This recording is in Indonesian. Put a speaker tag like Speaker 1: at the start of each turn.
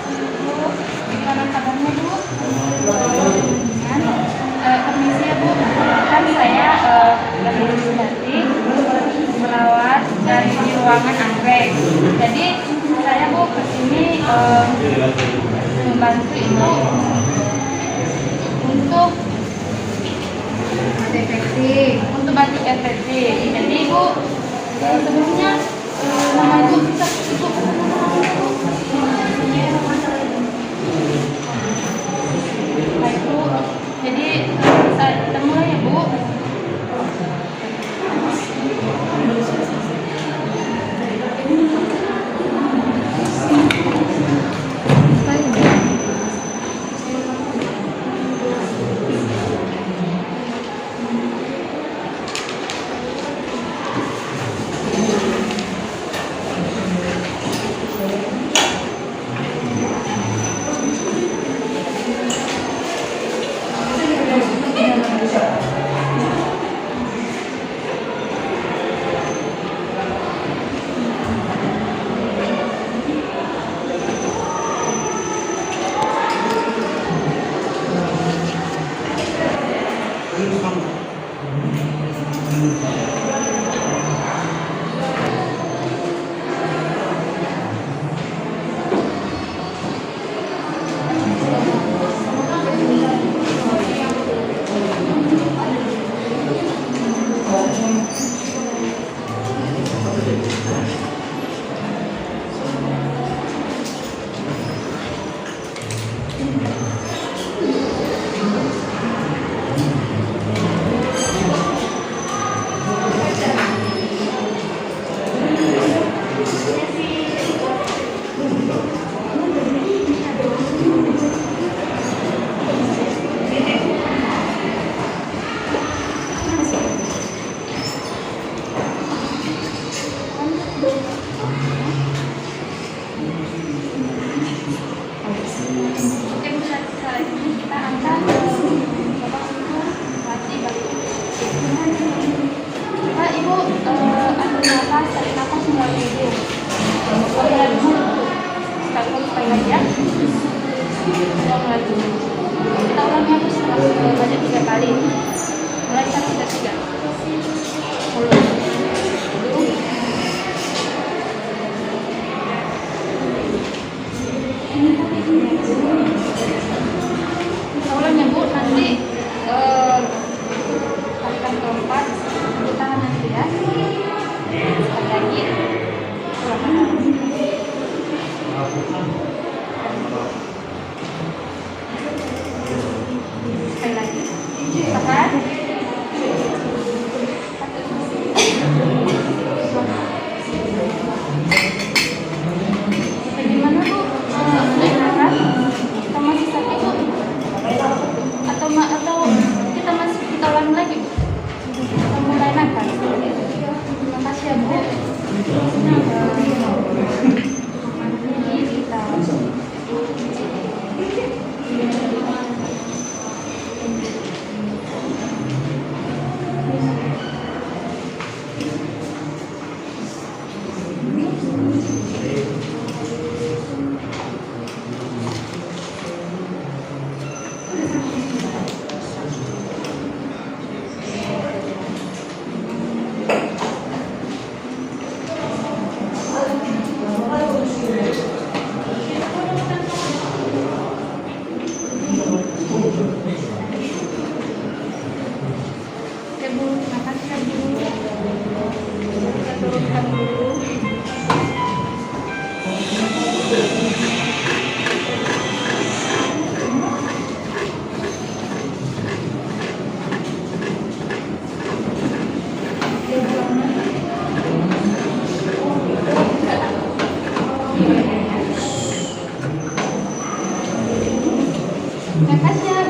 Speaker 1: Bu, gimana kabarnya Bu? Permisi ya Bu, kan saya dari Sudati, perawat dari di ruangan anggrek. Jadi saya Bu kesini membantu Ibu untuk untuk batik infeksi. Jadi Ibu sebelumnya nama Ibu bisa Ibu. Baik Bu, jadi kita mulai ya Bu. Kita ulangnya aku setelah banyak 3 kali. Mulai 1, 2, 3. Mulai. Kita ulangnya Bu, nanti kalikan keempat, ditahan nanti ya. Sekali lagi. Sekali lagi. Tahan. Bagaimana Bu? Enakan? Kita masih sakit Bu? Atau kita ulang lagi Bu? Kita mulai enakan? Terima kasih ya Bu. Makasih.